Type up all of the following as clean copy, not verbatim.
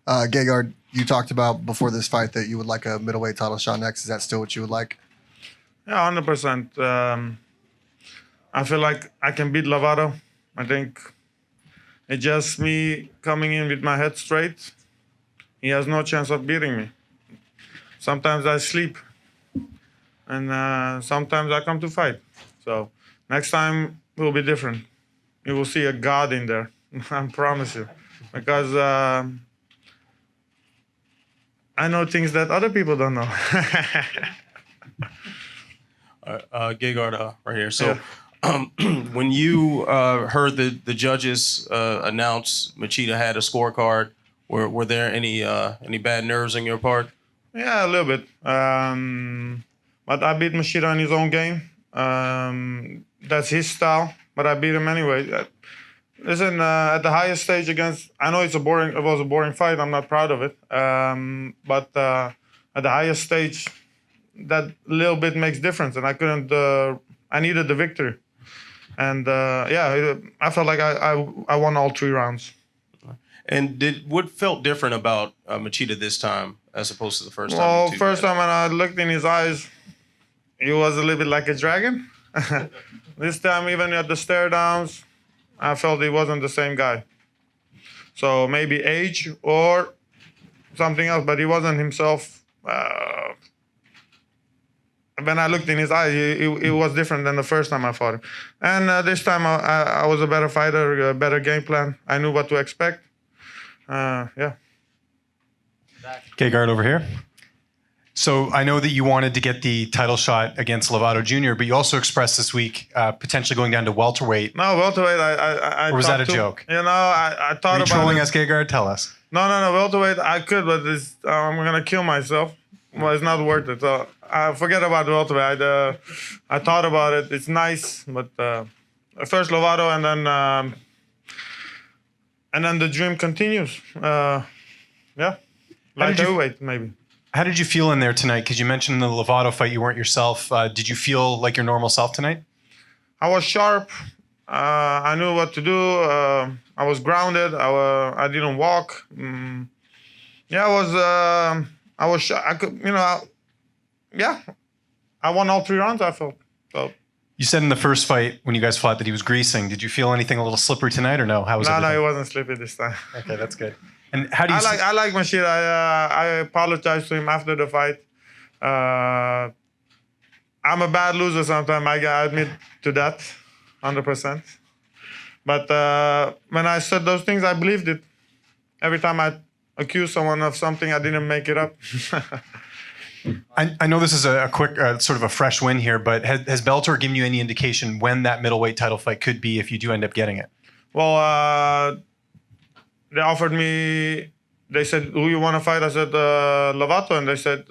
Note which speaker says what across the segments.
Speaker 1: Gegard, you talked about before this fight that you would like a middleweight title shot next. Is that still what you would like?
Speaker 2: Yeah, 100%. I feel like I can beat Lovato. I think it's just me coming in with my head straight. He has no chance of beating me. Sometimes I sleep, and sometimes I come to fight. So next time will be different. You will see a God in there, I promise you. Because I know things that other people don't know.
Speaker 3: Gegard, right here. So when you heard the judges announce Machida had a scorecard, were there any bad nerves on your part?
Speaker 2: Yeah, a little bit. But I beat Machida in his own game. That's his style, but I beat him anyway. Listen, at the highest stage against, I know it was a boring fight. I'm not proud of it. But at the highest stage, that little bit makes difference, and I couldn't. I needed the victory, and I felt like I won all 3 rounds.
Speaker 3: And what felt different about Machida this time as opposed to the first time?
Speaker 2: Well, first time when I looked in his eyes, he was a little bit like a dragon. This time, even at the stare downs, I felt he wasn't the same guy. So maybe age or something else, but he wasn't himself. When I looked in his eyes, it was different than the first time I fought him. And this time I was a better fighter, a better game plan. I knew what to expect. Yeah.
Speaker 4: Gegard over here. So I know that you wanted to get the title shot against Lovato Jr., but you also expressed this week potentially going down to welterweight.
Speaker 2: No, welterweight, I
Speaker 4: or was that a joke?
Speaker 2: You know, I thought about it. Are you
Speaker 4: trolling us, Gegard? Tell us.
Speaker 2: No, welterweight, I could, but I'm going to kill myself. Well, it's not worth it. So I forget about the welterweight. I thought about it. It's nice, but first Lovato, and then the dream continues. Yeah, like heavyweight maybe.
Speaker 4: How did you feel in there tonight? Because you mentioned in the Lovato fight you weren't yourself. Did you feel like your normal self tonight?
Speaker 2: I was sharp. I knew what to do. I was grounded. I didn't walk. Yeah, I was. I could. Yeah. I won all 3 rounds. I felt. So.
Speaker 4: You said in the first fight when you guys fought that he was greasing. Did you feel anything a little slippery tonight, or no? How was it?
Speaker 2: No, he wasn't slippery this time.
Speaker 4: Okay, that's good. And how do you?
Speaker 2: I like Machida. I apologized to him after the fight. I'm a bad loser sometimes. I admit to that, 100%. But when I said those things, I believed it. Every time I accused someone of something, I didn't make it up.
Speaker 4: I know this is a quick, sort of a fresh win here, but has Bellator given you any indication when that middleweight title fight could be if you do end up getting it?
Speaker 2: Well, they offered me, they said, who you want to fight? I said, Lovato, and they said,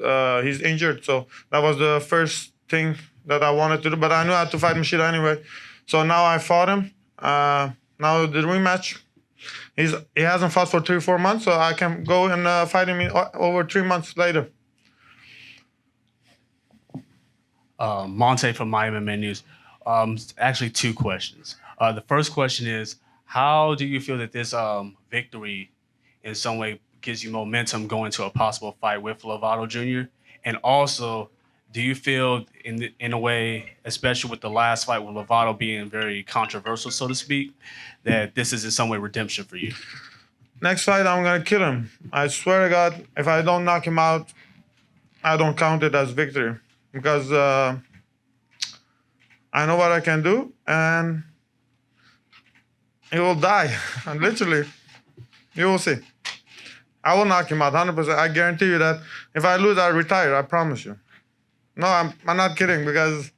Speaker 2: he's injured. So that was the first thing that I wanted to do, but I knew I had to fight Machida anyway. So now I fought him. Now the rematch. He hasn't fought for 3 or 4 months, so I can go and fight him over 3 months later.
Speaker 5: Monte from My MMA News. Actually, 2 questions. The first question is, how do you feel that this victory in some way gives you momentum going to a possible fight with Lovato Jr.? And also, do you feel in a way, especially with the last fight with Lovato being very controversial, so to speak, that this is in some way redemption for you?
Speaker 2: Next fight, I'm going to kill him. I swear to God, if I don't knock him out, I don't count it as victory. Because I know what I can do, and he will die. Literally, you will see. I will knock him out, 100%. I guarantee you that. If I lose, I retire. I promise you. No, I'm not kidding, because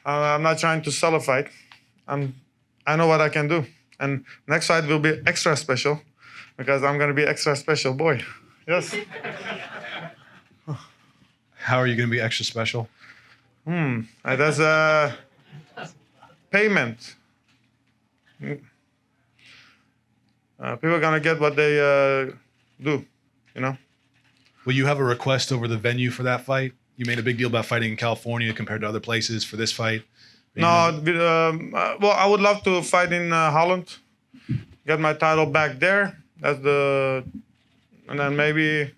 Speaker 2: I'm not trying to sell a fight. I know what I can do, and next fight will be extra special, because I'm gonna be extra special boy. Yes.
Speaker 6: How are you going to be extra special?
Speaker 2: That's a payment. People are going to get what they do, you know?
Speaker 6: Will you have a request over the venue for that fight? You made a big deal about fighting in California compared to other places for this fight.
Speaker 2: No, well, I would love to fight in Holland, get my title back there. That's the and then maybe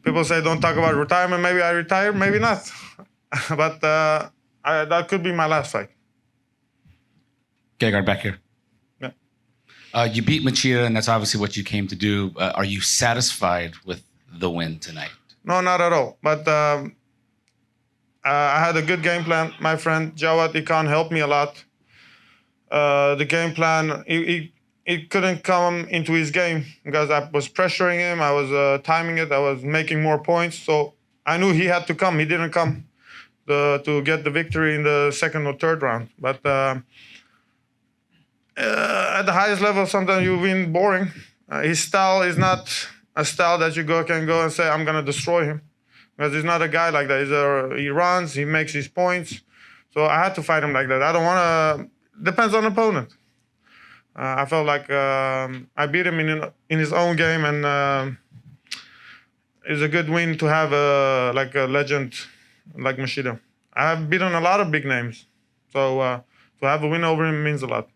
Speaker 2: people say don't talk about retirement. Maybe I retire, maybe not. But that could be my last fight.
Speaker 7: Gegard, back here.
Speaker 2: Yeah.
Speaker 7: You beat Machida, and that's obviously what you came to do. Are you satisfied with the win tonight?
Speaker 2: No, not at all. But I had a good game plan. My friend Jawad Ikan helped me a lot. The game plan, he couldn't come into his game because I was pressuring him. I was timing it. I was making more points. So I knew he had to come. He didn't come to get the victory in the second or third round. But at the highest level, sometimes you win boring. His style is not a style that you can go and say, I'm going to destroy him. Because he's not a guy like that. He runs, he makes his points. So I had to fight him like that. I don't want to... Depends on the opponent. I felt like I beat him in his own game, and it's a good win to have a legend like Machida. I have beaten a lot of big names. So to have a win over him means a lot.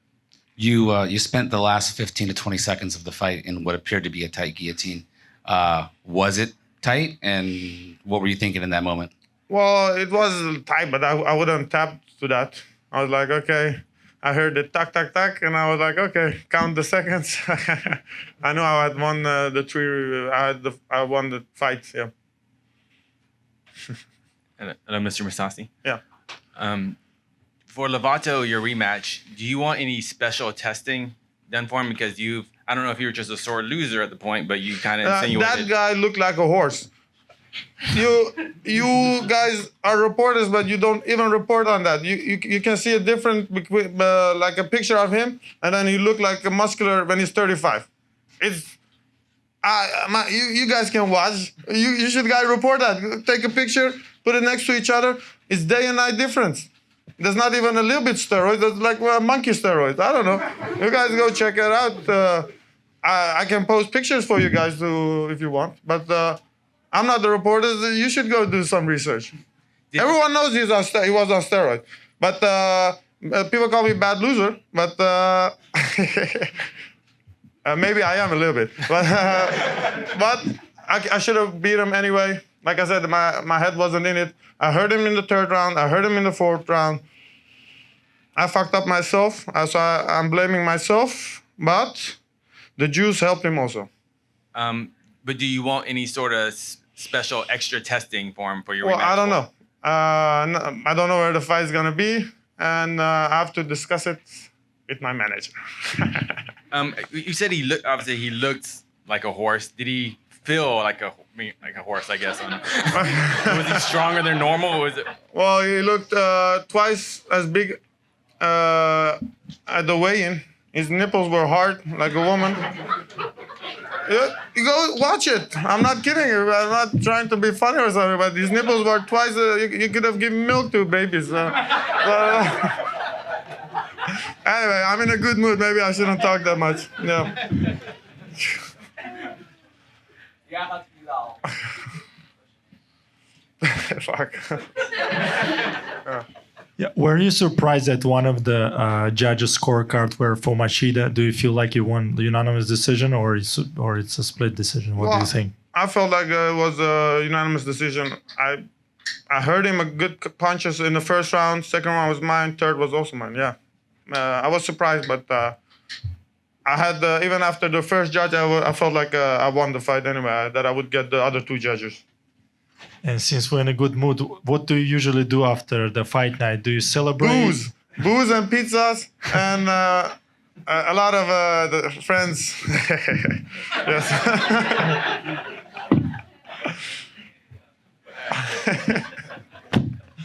Speaker 7: You spent the last 15 to 20 seconds of the fight in what appeared to be a tight guillotine. Was it tight, and what were you thinking in that moment?
Speaker 2: Well, it was tight, but I wouldn't tap to that. I was like, okay. I heard the tack, tack, tack, and I was like, okay, count the seconds. I knew I had won the three. I won the fight. Yeah.
Speaker 8: Hello, Mr. Mousasi.
Speaker 2: Yeah.
Speaker 8: For Lovato, your rematch, do you want any special testing done for him? Because I don't know if you were just a sore loser at the point, but you kind of insinuated.
Speaker 2: That guy looked like a horse. You guys are reporters, but you don't even report on that. You can see a difference between like a picture of him, and then he looked like a muscular when he's 35. It's you guys can watch. You should report that. Take a picture, put it next to each other. It's day and night difference. There's not even a little bit steroids. There's like monkey steroids. I don't know. You guys go check it out. I can post pictures for you guys if you want, but. I'm not the reporter. You should go do some research. Everyone knows he was on steroids. But people call me bad loser. But maybe I am a little bit. But I should have beat him anyway. Like I said, my head wasn't in it. I heard him in the third round. I heard him in the fourth round. I fucked up myself. So I'm blaming myself. But the juice helped him also.
Speaker 8: But do you want any sort of special extra testing for him for your rematch?
Speaker 2: Well, I don't know. I don't know where the fight is going to be, and I have to discuss it with my manager.
Speaker 8: You said he looked like a horse. Did he feel like a horse, I guess? Was he stronger than normal? Was it?
Speaker 2: Well, he looked twice as big at the weigh-in. His nipples were hard, like a woman. Yeah, you go watch it. I'm not kidding you. I'm not trying to be funny or something, but his nipples were twice. You could have given milk to babies. Anyway, I'm in a good mood. Maybe I shouldn't talk that much. Yeah. Fuck.
Speaker 9: Yeah. Were you surprised that one of the judges' scorecards were for Machida? Do you feel like you won the unanimous decision, or it's a split decision? What do you think?
Speaker 2: I felt like it was a unanimous decision. I heard him a good punches in the first round. Second round was mine. Third was also mine. Yeah. I was surprised, but I had even after the first judge, I felt like I won the fight anyway. That I would get the other two judges.
Speaker 9: And since we're in a good mood, what do you usually do after the fight night? Do you celebrate?
Speaker 2: Booze and pizzas and a lot of the friends. Yes.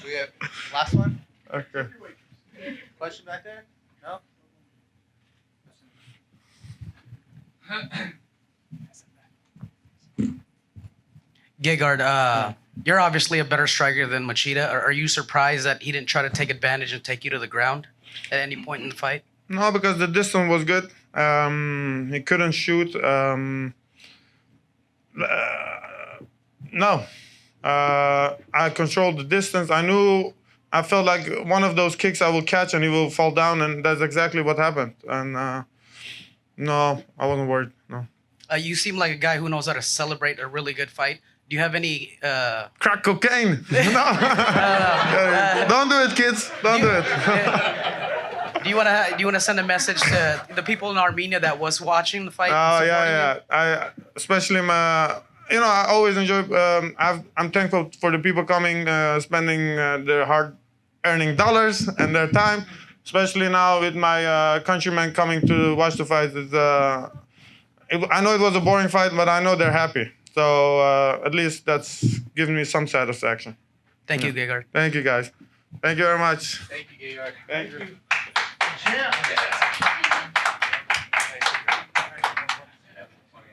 Speaker 10: We have last one.
Speaker 2: Okay.
Speaker 10: Question back there? No?
Speaker 11: Gegard, you're obviously a better striker than Machida. Are you surprised that he didn't try to take advantage and take you to the ground at any point in the fight?
Speaker 2: No, because the distance was good. He couldn't shoot. No. I controlled the distance. I felt like one of those kicks I will catch and he will fall down, and that's exactly what happened. And no, I wasn't worried. No.
Speaker 11: You seem like a guy who knows how to celebrate a really good fight. Do you have any?
Speaker 2: Crack cocaine. No. Don't do it, kids. Don't do it.
Speaker 11: Do you want to send a message to the people in Armenia that was watching the fight?
Speaker 2: Oh
Speaker 11: supporting you?
Speaker 2: yeah. I especially I always enjoy. I'm thankful for the people coming, spending their hard-earning dollars and their time. Especially now with my countrymen coming to watch the fight. I know it was a boring fight, but I know they're happy. So at least that's given me some satisfaction.
Speaker 11: Thank you, Gegard.
Speaker 2: Thank you, guys. Thank you very much.
Speaker 10: Thank you, Gegard.
Speaker 2: Thank you.
Speaker 10: Yeah.